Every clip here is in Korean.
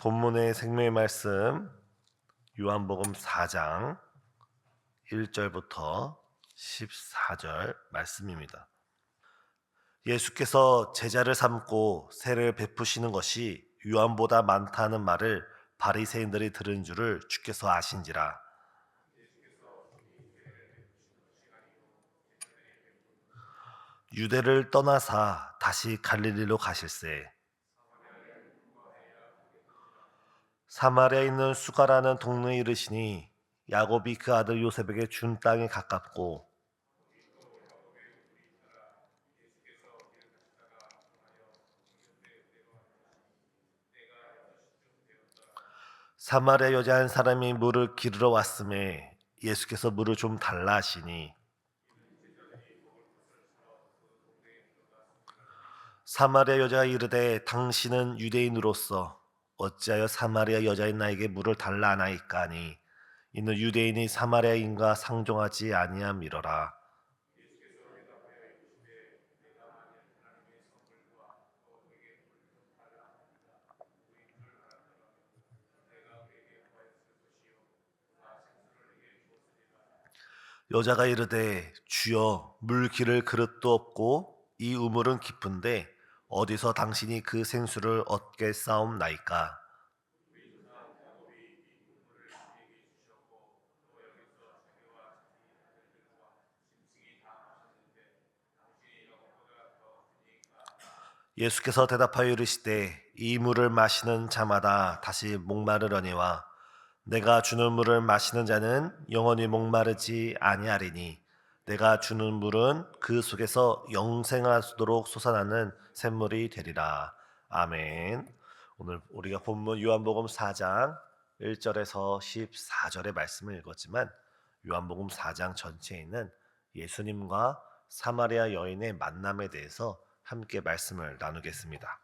본문의 생명의 말씀 요한복음 4장 1절부터 14절 말씀입니다. 예수께서 제자를 삼고 세를 베푸시는 것이 요한보다 많다는 말을 바리새인들이 들은 줄을 주께서 아신지라. 유대를 떠나사 다시 갈릴리로 가실새 사마리아에 있는 수가라는 동네에 이르시니 야곱이 그 아들 요셉에게 준 땅에 가깝고 사마리아 여자 한 사람이 물을 기르러 왔음에 예수께서 물을 좀 달라 하시니 사마리아 여자가 이르되 당신은 유대인으로서 어찌하여 사마리아 여자인 나에게 물을 달라 하나이까 하니 이는 유대인이 사마리아인과 상종하지 아니함이러라. 여자가 이르되 주여 물 기를 그릇도 없고 이 우물은 깊은데 어디서 당신이 그 생수를 얻게 싸움나이까. 예수께서 대답하여 이르시되 이 물을 마시는 자마다 다시 목마르려니와 내가 주는 물을 마시는 자는 영원히 목마르지 아니하리니 내가 주는 물은 그 속에서 영생하도록 솟아나는 샘물이 되리라. 아멘. 오늘 우리가 본문 요한복음 4장 1절에서 14절의 말씀을 읽었지만 요한복음 4장 전체에 있는 예수님과 사마리아 여인의 만남에 대해서 함께 말씀을 나누겠습니다.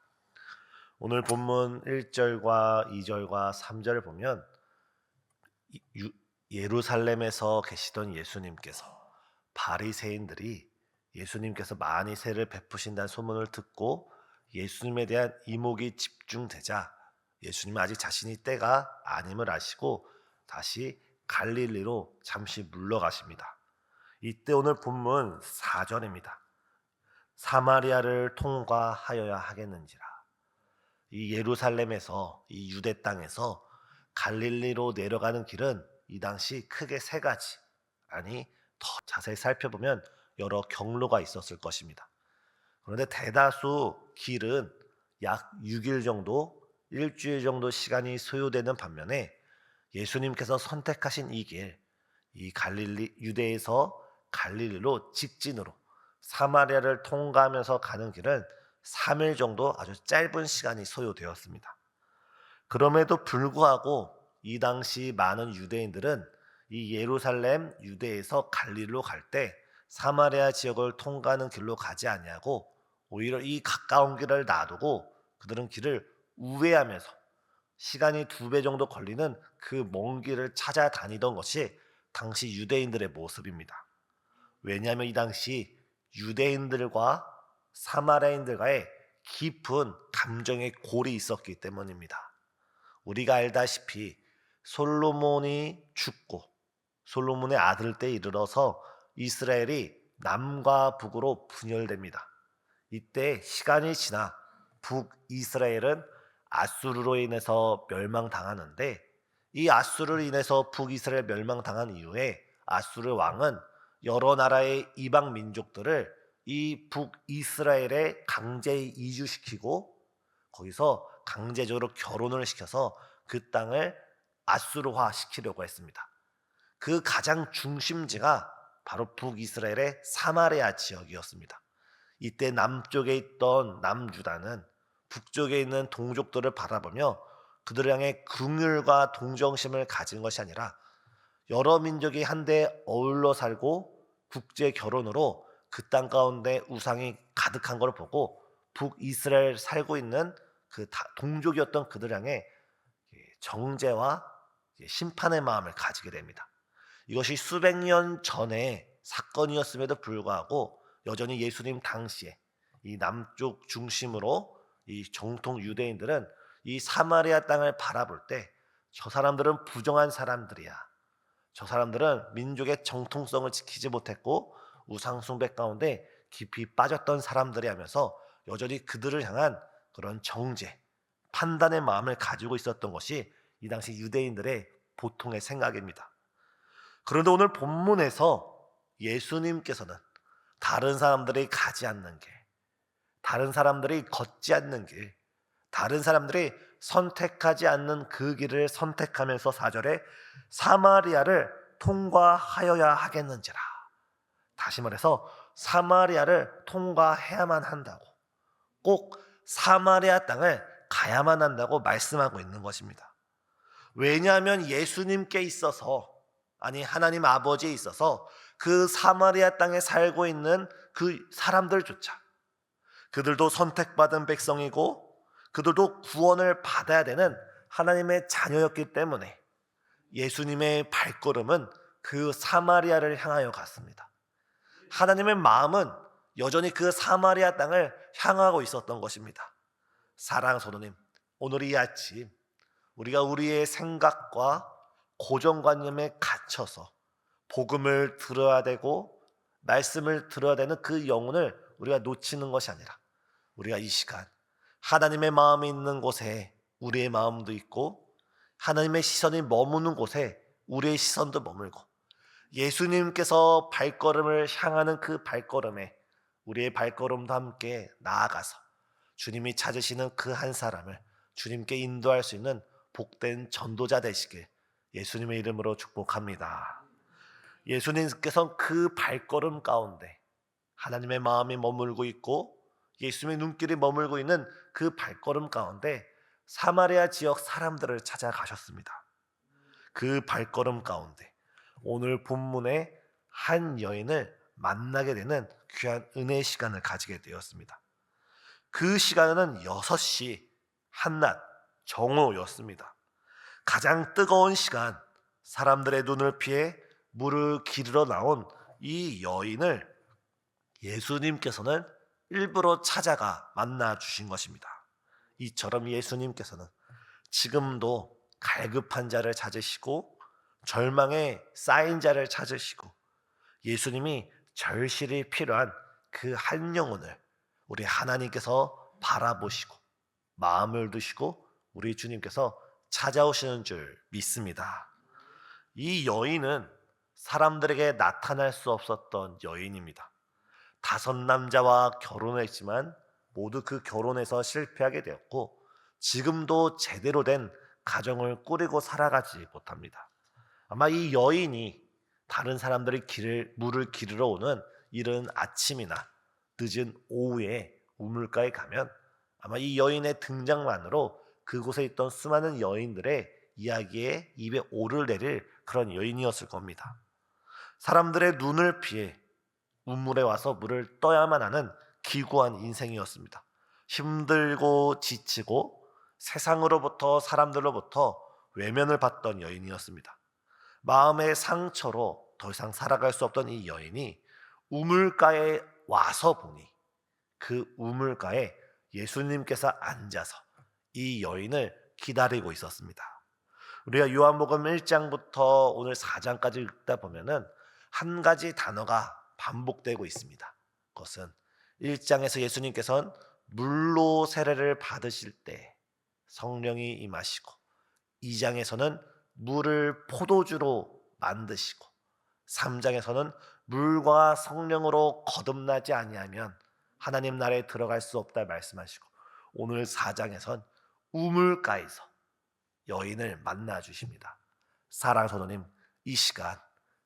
오늘 본문 1절과 2절과 3절을 보면 예루살렘에서 계시던 예수님께서 바리새인들이 예수님께서 많이 세를 베푸신다는 소문을 듣고 예수님에 대한 이목이 집중되자 예수님은 아직 자신이 때가 아님을 아시고 다시 갈릴리로 잠시 물러가십니다. 이때 오늘 본문 4절입니다. 사마리아를 통과하여야 하겠는지라. 이 예루살렘에서 이 유대 땅에서 갈릴리로 내려가는 길은 이 당시 크게 세 가지, 아니 더 자세히 살펴보면 여러 경로가 있었을 것입니다. 그런데 대다수 길은 약 6일 정도, 일주일 정도 시간이 소요되는 반면에 예수님께서 선택하신 이 길, 이 갈릴리 유대에서 갈릴리로 직진으로 사마리아를 통과하면서 가는 길은 3일 정도 아주 짧은 시간이 소요되었습니다. 그럼에도 불구하고 이 당시 많은 유대인들은 이 예루살렘 유대에서 갈릴리로 갈 때 사마리아 지역을 통과하는 길로 가지 아니하고 오히려 이 가까운 길을 놔두고 그들은 길을 우회하면서 시간이 2배 정도 걸리는 그 먼 길을 찾아다니던 것이 당시 유대인들의 모습입니다. 왜냐하면 이 당시 유대인들과 사마리아인들과의 깊은 감정의 골이 있었기 때문입니다. 우리가 알다시피 솔로몬이 죽고 솔로몬의 아들 때 이르러서 이스라엘이 남과 북으로 분열됩니다. 이때 시간이 지나 북이스라엘은 아수르로 인해서 멸망당하는데 이 아수르로 인해서 북이스라엘 멸망당한 이후에 아수르 왕은 여러 나라의 이방 민족들을 이 북이스라엘에 강제 이주시키고 거기서 강제적으로 결혼을 시켜서 그 땅을 아수르화 시키려고 했습니다. 그 가장 중심지가 바로 북이스라엘의 사마리아 지역이었습니다. 이때 남쪽에 있던 남유다는 북쪽에 있는 동족들을 바라보며 그들을 향해 긍휼과 동정심을 가진 것이 아니라 여러 민족이 한데 어울러 살고 국제 결혼으로 그 땅 가운데 우상이 가득한 걸 보고 북이스라엘 살고 있는 그 동족이었던 그들 향해 정죄와 심판의 마음을 가지게 됩니다. 이것이 수백 년 전의 사건이었음에도 불구하고 여전히 예수님 당시에 이 남쪽 중심으로 이 정통 유대인들은 이 사마리아 땅을 바라볼 때 저 사람들은 부정한 사람들이야. 저 사람들은 민족의 정통성을 지키지 못했고 우상 숭배 가운데 깊이 빠졌던 사람들이 하면서 여전히 그들을 향한 그런 정죄, 판단의 마음을 가지고 있었던 것이 이 당시 유대인들의 보통의 생각입니다. 그런데 오늘 본문에서 예수님께서는 다른 사람들이 가지 않는 길, 다른 사람들이 걷지 않는 길, 다른 사람들이 선택하지 않는 그 길을 선택하면서 4절에 사마리아를 통과하여야 하겠는지라. 다시 말해서 사마리아를 통과해야만 한다고, 꼭 사마리아 땅을 가야만 한다고 말씀하고 있는 것입니다. 왜냐하면 예수님께 있어서, 아니 하나님 아버지에 있어서 그 사마리아 땅에 살고 있는 그 사람들조차, 그들도 선택받은 백성이고 그들도 구원을 받아야 되는 하나님의 자녀였기 때문에 예수님의 발걸음은 그 사마리아를 향하여 갔습니다. 하나님의 마음은 여전히 그 사마리아 땅을 향하고 있었던 것입니다. 사랑하는 성도님, 오늘 이 아침 우리가 우리의 생각과 고정관념에 갇혀서 복음을 들어야 되고 말씀을 들어야 되는 그 영혼을 우리가 놓치는 것이 아니라, 우리가 이 시간 하나님의 마음이 있는 곳에 우리의 마음도 있고 하나님의 시선이 머무는 곳에 우리의 시선도 머물고 예수님께서 발걸음을 향하는 그 발걸음에 우리의 발걸음도 함께 나아가서 주님이 찾으시는 그 한 사람을 주님께 인도할 수 있는 복된 전도자 되시길 예수님의 이름으로 축복합니다. 예수님께서 그 발걸음 가운데 하나님의 마음이 머물고 있고 예수님의 눈길이 머물고 있는 그 발걸음 가운데 사마리아 지역 사람들을 찾아가셨습니다. 그 발걸음 가운데 오늘 본문의 한 여인을 만나게 되는 귀한 은혜의 시간을 가지게 되었습니다. 그 시간은 6시 한낮 정오였습니다. 가장 뜨거운 시간, 사람들의 눈을 피해 물을 기르러 나온 이 여인을 예수님께서는 일부러 찾아가 만나 주신 것입니다. 이처럼 예수님께서는 지금도 갈급한 자를 찾으시고 절망에 쌓인 자를 찾으시고 예수님이 절실히 필요한 그 한 영혼을 우리 하나님께서 바라보시고 마음을 두시고 우리 주님께서 찾아오시는 줄 믿습니다. 이 여인은 사람들에게 나타날 수 없었던 여인입니다. 5 남자와 결혼했지만 모두 그 결혼에서 실패하게 되었고 지금도 제대로 된 가정을 꾸리고 살아가지 못합니다. 아마 이 여인이 다른 사람들이 물을 기르러 오는 이른 아침이나 늦은 오후에 우물가에 가면 아마 이 여인의 등장만으로 그곳에 있던 수많은 여인들의 이야기에 입에 오를 내릴 그런 여인이었을 겁니다. 사람들의 눈을 피해 우물에 와서 물을 떠야만 하는 기구한 인생이었습니다. 힘들고 지치고 세상으로부터 사람들로부터 외면을 받던 여인이었습니다. 마음의 상처로 더 이상 살아갈 수 없던 이 여인이 우물가에 와서 보니 그 우물가에 예수님께서 앉아서 이 여인을 기다리고 있었습니다. 우리가 요한복음 1장부터 오늘 4장까지 읽다 보면은 한 가지 단어가 반복되고 있습니다. 그것은 1장에서 예수님께서는 물로 세례를 받으실 때 성령이 임하시고 2장에서는 물을 포도주로 만드시고 3장에서는 물과 성령으로 거듭나지 아니하면 하나님 나라에 들어갈 수 없다 말씀하시고 오늘 4장에선 우물가에서 여인을 만나 주십니다. 사랑하는 성도님, 이 시간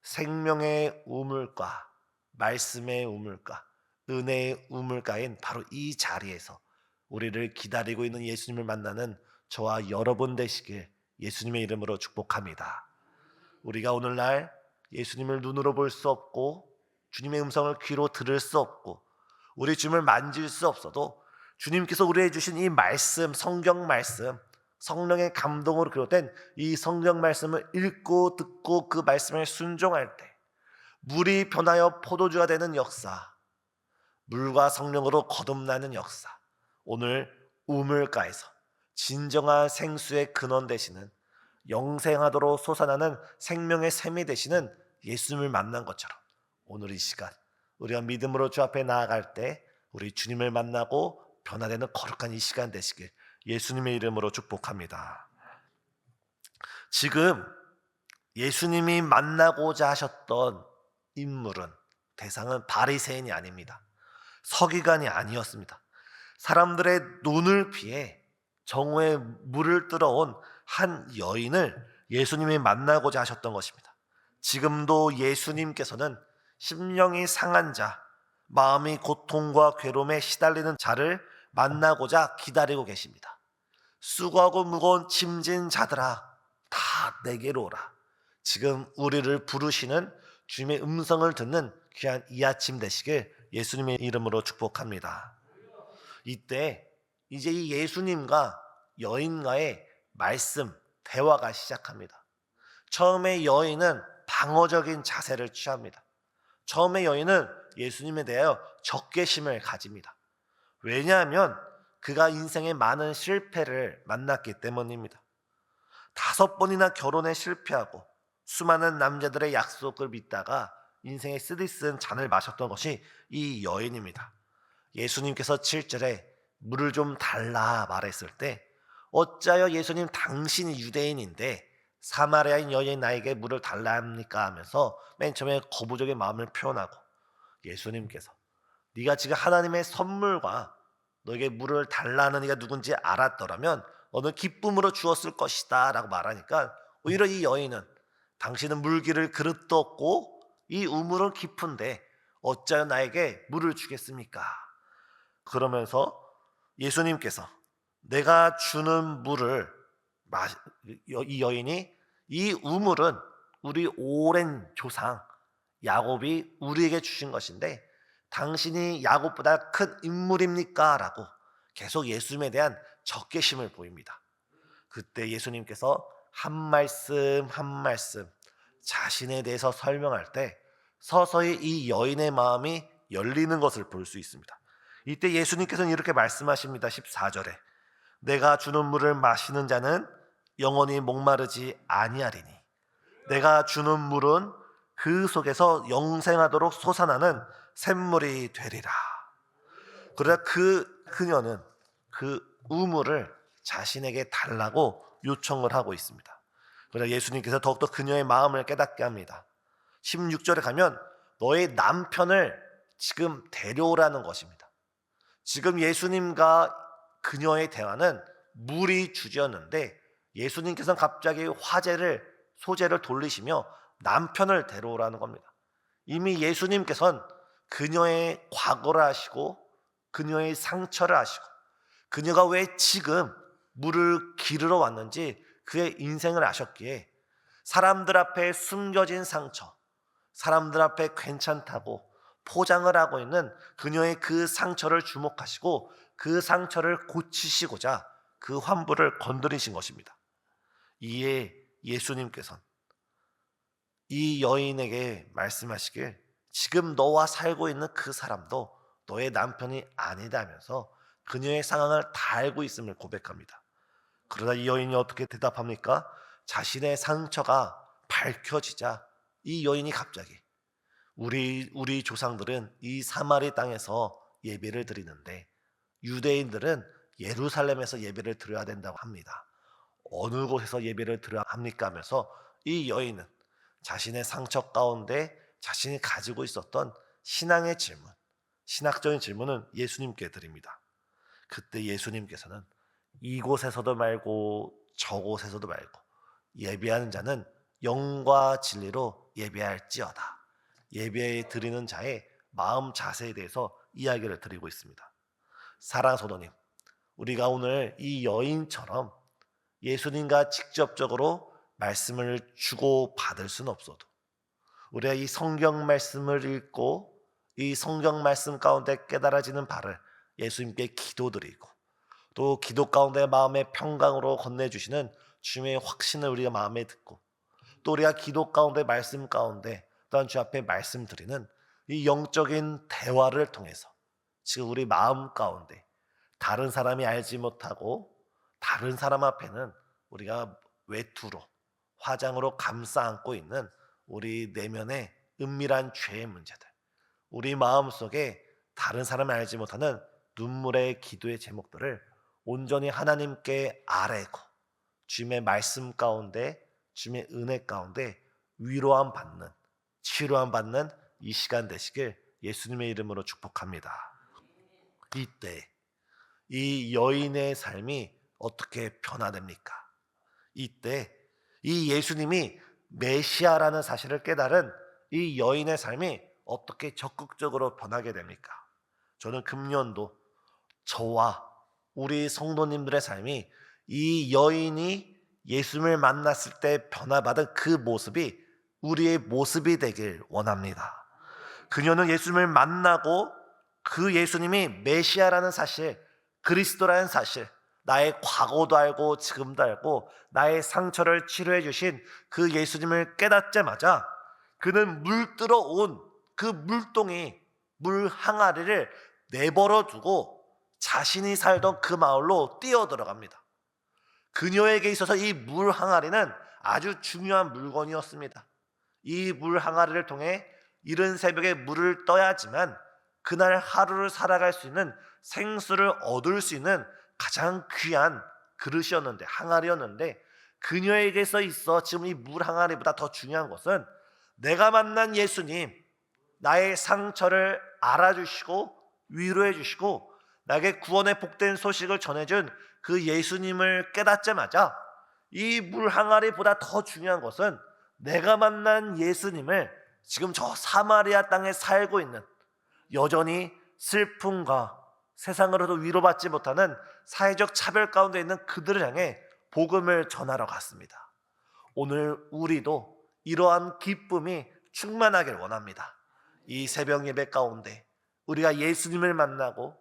생명의 우물가, 말씀의 우물가, 은혜의 우물가인 바로 이 자리에서 우리를 기다리고 있는 예수님을 만나는 저와 여러분 되시길 예수님의 이름으로 축복합니다. 우리가 오늘날 예수님을 눈으로 볼 수 없고 주님의 음성을 귀로 들을 수 없고 우리 주님을 만질 수 없어도 주님께서 우리에게 주신 이 말씀, 성경 말씀, 성령의 감동으로 기록된 이 성경 말씀을 읽고 듣고 그 말씀에 순종할 때 물이 변하여 포도주가 되는 역사, 물과 성령으로 거듭나는 역사, 오늘 우물가에서 진정한 생수의 근원 되시는, 영생하도록 솟아나는 생명의 샘이 되시는 예수님을 만난 것처럼 오늘 이 시간 우리가 믿음으로 주 앞에 나아갈 때 우리 주님을 만나고 변화되는 거룩한 이 시간 되시길 예수님의 이름으로 축복합니다. 지금 예수님이 만나고자 하셨던 인물은, 대상은 바리새인이 아닙니다. 서기관이 아니었습니다. 사람들의 눈을 피해 정오에 물을 뜨러온 한 여인을 예수님이 만나고자 하셨던 것입니다. 지금도 예수님께서는 심령이 상한 자, 마음이 고통과 괴로움에 시달리는 자를 만나고자 기다리고 계십니다. 수고하고 무거운 짐진 자들아, 다 내게로 오라. 지금 우리를 부르시는 주님의 음성을 듣는 귀한 이 아침 되시길 예수님의 이름으로 축복합니다. 이때 이제 이 예수님과 여인과의 말씀, 대화가 시작합니다. 처음에 여인은 방어적인 자세를 취합니다. 처음에 여인은 예수님에 대하여 적개심을 가집니다. 왜냐하면 그가 인생의 많은 실패를 만났기 때문입니다. 5번이나 결혼에 실패하고 수많은 남자들의 약속을 믿다가 인생의 쓰디쓴 잔을 마셨던 것이 이 여인입니다. 예수님께서 7절에 물을 좀 달라 말했을 때 어찌하여 예수님 당신이 유대인인데 사마리아인 여인 나에게 물을 달라 합니까 하면서 맨 처음에 거부적인 마음을 표현하고, 예수님께서 네가 지금 하나님의 선물과 너에게 물을 달라는 네가 누군지 알았더라면 너는 기쁨으로 주었을 것이다 라고 말하니까, 오히려 이 여인은 당신은 물기를 그릇도 없고 이 우물은 깊은데 어찌하여 나에게 물을 주겠습니까? 그러면서 예수님께서 내가 주는 물을 이 여인이, 이 우물은 우리 오랜 조상 야곱이 우리에게 주신 것인데 당신이 야곱보다 큰 인물입니까? 라고 계속 예수님에 대한 적개심을 보입니다. 그때 예수님께서 한 말씀 한 말씀 자신에 대해서 설명할 때 서서히 이 여인의 마음이 열리는 것을 볼 수 있습니다. 이때 예수님께서는 이렇게 말씀하십니다. 14절에 내가 주는 물을 마시는 자는 영원히 목마르지 아니하리니 내가 주는 물은 그 속에서 영생하도록 솟아나는 샘물이 되리라. 그러나 그녀는 그 우물을 자신에게 달라고 요청을 하고 있습니다. 그러나 예수님께서 더욱더 그녀의 마음을 깨닫게 합니다. 16절에 가면 너의 남편을 지금 데려오라는 것입니다. 지금 예수님과 그녀의 대화는 물이 주제였는데 예수님께서는 갑자기 소재를 돌리시며 남편을 데려오라는 겁니다. 이미 예수님께서는 그녀의 과거를 아시고 그녀의 상처를 아시고 그녀가 왜 지금 물을 기르러 왔는지 그의 인생을 아셨기에 사람들 앞에 숨겨진 상처, 사람들 앞에 괜찮다고 포장을 하고 있는 그녀의 그 상처를 주목하시고 그 상처를 고치시고자 그 환부를 건드리신 것입니다. 이에 예수님께서는 이 여인에게 말씀하시길 지금 너와 살고 있는 그 사람도 너의 남편이 아니다면서 그녀의 상황을 다 알고 있음을 고백합니다. 그러나 이 여인이 어떻게 대답합니까? 자신의 상처가 밝혀지자 이 여인이 갑자기 우리 조상들은 이 사마리 땅에서 예배를 드리는데 유대인들은 예루살렘에서 예배를 드려야 된다고 합니다. 어느 곳에서 예배를 드려야 합니까? 하면서 이 여인은 자신의 상처 가운데 자신이 가지고 있었던 신앙의 질문, 신학적인 질문은 예수님께 드립니다. 그때 예수님께서는 이곳에서도 말고 저곳에서도 말고 예배하는 자는 영과 진리로 예배할지어다. 예배에 드리는 자의 마음 자세에 대해서 이야기를 드리고 있습니다. 사랑하는 성도님, 우리가 오늘 이 여인처럼 예수님과 직접적으로 말씀을 주고 받을 수는 없어도 우리가 이 성경 말씀을 읽고 이 성경 말씀 가운데 깨달아지는 바를 예수님께 기도드리고 또 기도 가운데 마음의 평강으로 건네주시는 주님의 확신을 우리가 마음에 듣고 또 우리가 기도 가운데 말씀 가운데 또한 주 앞에 말씀드리는 이 영적인 대화를 통해서 지금 우리 마음 가운데 다른 사람이 알지 못하고 다른 사람 앞에는 우리가 외투로, 화장으로 감싸 안고 있는 우리 내면의 은밀한 죄의 문제들, 우리 마음속에 다른 사람이 알지 못하는 눈물의 기도의 제목들을 온전히 하나님께 아뢰고 주님의 말씀 가운데, 주님의 은혜 가운데 위로함 받는, 치료함 받는 이 시간 되시길 예수님의 이름으로 축복합니다. 이때 이 여인의 삶이 어떻게 변화됩니까? 이때 이 예수님이 메시아라는 사실을 깨달은 이 여인의 삶이 어떻게 적극적으로 변하게 됩니까? 저는 금년도 저와 우리 성도님들의 삶이 이 여인이 예수님을 만났을 때 변화받은 그 모습이 우리의 모습이 되길 원합니다. 그녀는 예수님을 만나고 그 예수님이 메시아라는 사실, 그리스도라는 사실, 나의 과거도 알고 지금도 알고 나의 상처를 치료해 주신 그 예수님을 깨닫자마자 그는 물들어 온 그 물동이, 물 항아리를 내버려 두고 자신이 살던 그 마을로 뛰어들어갑니다. 그녀에게 있어서 이 물 항아리는 아주 중요한 물건이었습니다. 이 물 항아리를 통해 이른 새벽에 물을 떠야지만 그날 하루를 살아갈 수 있는 생수를 얻을 수 있는 가장 귀한 그릇이었는데, 항아리였는데, 그녀에게서 있어 지금 이 물 항아리보다 더 중요한 것은 내가 만난 예수님, 나의 상처를 알아주시고 위로해 주시고 나에게 구원의 복된 소식을 전해준 그 예수님을 깨닫자마자 이 물 항아리보다 더 중요한 것은 내가 만난 예수님을 지금 저 사마리아 땅에 살고 있는, 여전히 슬픔과 세상으로도 위로받지 못하는 사회적 차별 가운데 있는 그들을 향해 복음을 전하러 갔습니다. 오늘 우리도 이러한 기쁨이 충만하길 원합니다. 이 새벽 예배 가운데 우리가 예수님을 만나고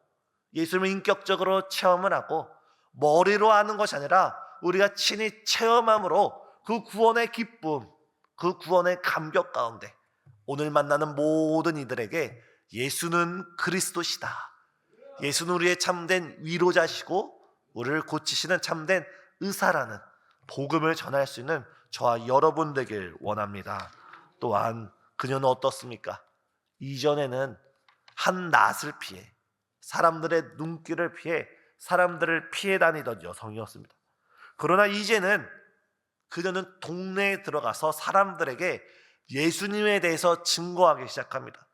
예수님을 인격적으로 체험을 하고 머리로 아는 것이 아니라 우리가 친히 체험함으로 그 구원의 기쁨, 그 구원의 감격 가운데 오늘 만나는 모든 이들에게 예수는 그리스도시다, 예수는 우리의 참된 위로자시고 우리를 고치시는 참된 의사라는 복음을 전할 수 있는 저와 여러분 되길 원합니다. 또한 그녀는 어떻습니까? 이전에는 한 낫을 피해, 사람들의 눈길을 피해 사람들을 피해 다니던 여성이었습니다. 그러나 이제는 그녀는 동네에 들어가서 사람들에게 예수님에 대해서 증거하기 시작합니다.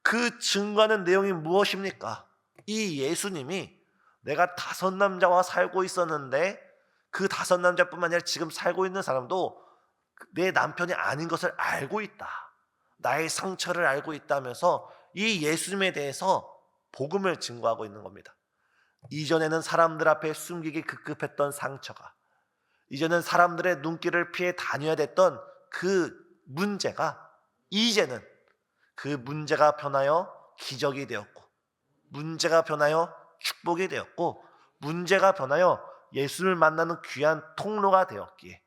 그 증거하는 내용이 무엇입니까? 이 예수님이 내가 5 남자와 살고 있었는데 그 5 남자뿐만 아니라 지금 살고 있는 사람도 내 남편이 아닌 것을 알고 있다, 나의 상처를 알고 있다면서 이 예수님에 대해서 복음을 증거하고 있는 겁니다. 이전에는 사람들 앞에 숨기기 급급했던 상처가, 이제는 사람들의 눈길을 피해 다녀야 됐던 그 문제가 이제는 그 문제가 변하여 기적이 되었고, 문제가 변하여 축복이 되었고, 문제가 변하여 예수를 만나는 귀한 통로가 되었기에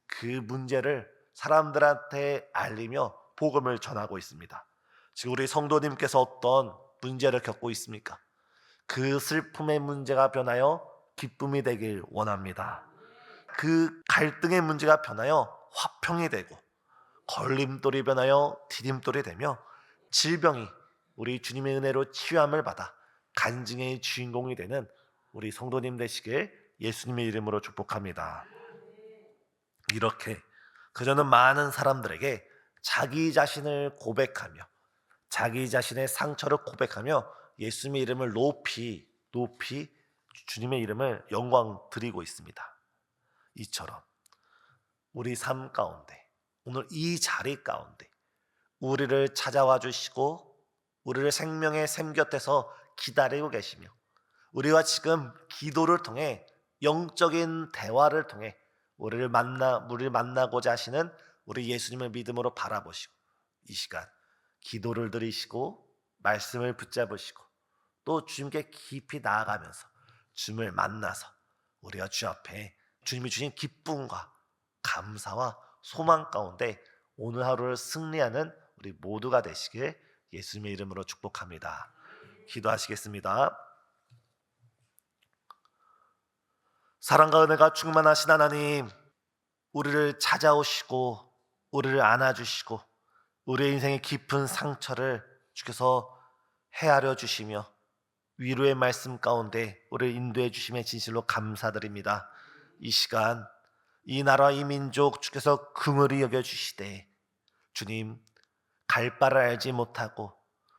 그 문제를 사람들한테 알리며 복음을 전하고 있습니다. 지금 우리 성도님께서 어떤 문제를 겪고 있습니까? 그 슬픔의 문제가 변하여 기쁨이 되길 원합니다. 그 갈등의 문제가 변하여 화평이 되고, 걸림돌이 변하여 디딤돌이 되며, 질병이 우리 주님의 은혜로 치유함을 받아 간증의 주인공이 되는 우리 성도님 되시길 예수님의 이름으로 축복합니다. 이렇게 그녀는 많은 사람들에게 자기 자신을 고백하며 자기 자신의 상처를 고백하며 예수님의 이름을 높이 주님의 이름을 영광 드리고 있습니다. 이처럼 우리 삶 가운데, 오늘 이 자리 가운데 우리를 찾아와 주시고 우리를 생명의 샘 곁에서 기다리고 계시며 우리와 지금 기도를 통해, 영적인 대화를 통해 우리를 만나고자 하시는 우리 예수님을 믿음으로 바라보시고 이 시간 기도를 드리시고 말씀을 붙잡으시고 또 주님께 깊이 나아가면서 주님을 만나서 우리가 주 앞에 주님이 주신 기쁨과 감사와 소망 가운데 오늘 하루를 승리하는 우리 모두가 되시길 예수님의 이름으로 축복합니다. 기도하시겠습니다. 사랑과 은혜가 충만하신 하나님, 우리를 찾아오시고 우리를 안아주시고 우리의 인생의 깊은 상처를 주께서 헤아려 주시며 위로의 말씀 가운데 우리를 인도해 주심에 진실로 감사드립니다. 이 시간 이 나라 이 민족 주께서 긍휼히 여겨주시되 주님, 갈 바를 알지 못하고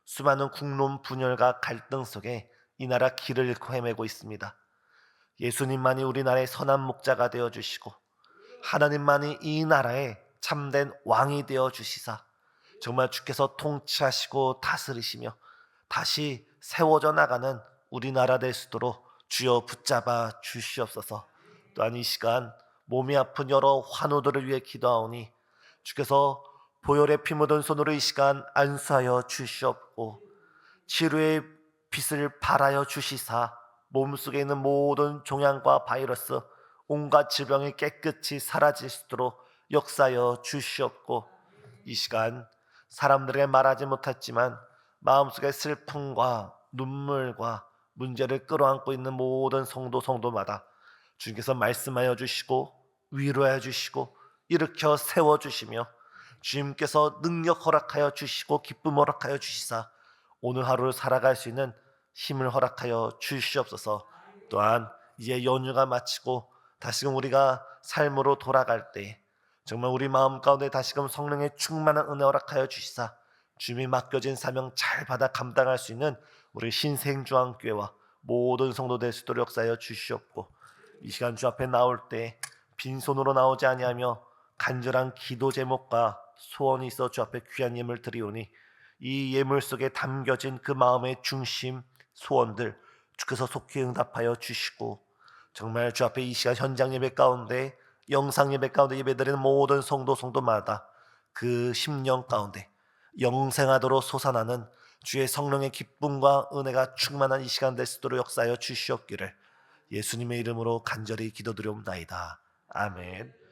수많은 국론 분열과 갈등 속에 이 나라 길을 잃고 헤매고 있습니다. 예수님만이 우리나라의 선한 목자가 되어주시고 하나님만이 이 나라의 참된 왕이 되어주시사 정말 주께서 통치하시고 다스리시며 다시 세워져 나가는 우리나라 될 수 있도록 주여 붙잡아 주시옵소서. 또한 이 시간 몸이 아픈 여러 환우들을 위해 기도하오니 주께서 보혈의 피 묻은 손으로 이 시간 안수하여 주시옵고 치료의 빛을 발하여 주시사 몸속에 있는 모든 종양과 바이러스 온갖 질병이 깨끗이 사라질 수 있도록 역사하여 주시옵고 이 시간 사람들에게 말하지 못했지만 마음속의 슬픔과 눈물과 문제를 끌어안고 있는 모든 성도마다 주님께서 말씀하여 주시고 위로하여 주시고 일으켜 세워주시며 주님께서 능력 허락하여 주시고 기쁨 허락하여 주시사 오늘 하루를 살아갈 수 있는 힘을 허락하여 주시옵소서. 또한 이제 연휴가 마치고 다시금 우리가 삶으로 돌아갈 때 정말 우리 마음 가운데 다시금 성령의 충만한 은혜 허락하여 주시사 주님이 맡겨진 사명 잘 받아 감당할 수 있는 우리 신생주한교회와 모든 성도 될 수 있도록 역사하여 주시옵고 이 시간 주 앞에 나올 때 빈손으로 나오지 아니하며 간절한 기도 제목과 소원이 있어 주 앞에 귀한 예물 드리오니 이 예물 속에 담겨진 그 마음의 중심 소원들 주께서 속히 응답하여 주시고 정말 주 앞에 이 시간 현장 예배 가운데 영상 예배 가운데 예배드리는 모든 성도마다 그 심령 가운데 영생하도록 솟아나는 주의 성령의 기쁨과 은혜가 충만한 이 시간 될 수 있도록 역사하여 주시옵기를 예수님의 이름으로 간절히 기도드리옵나이다. 아멘.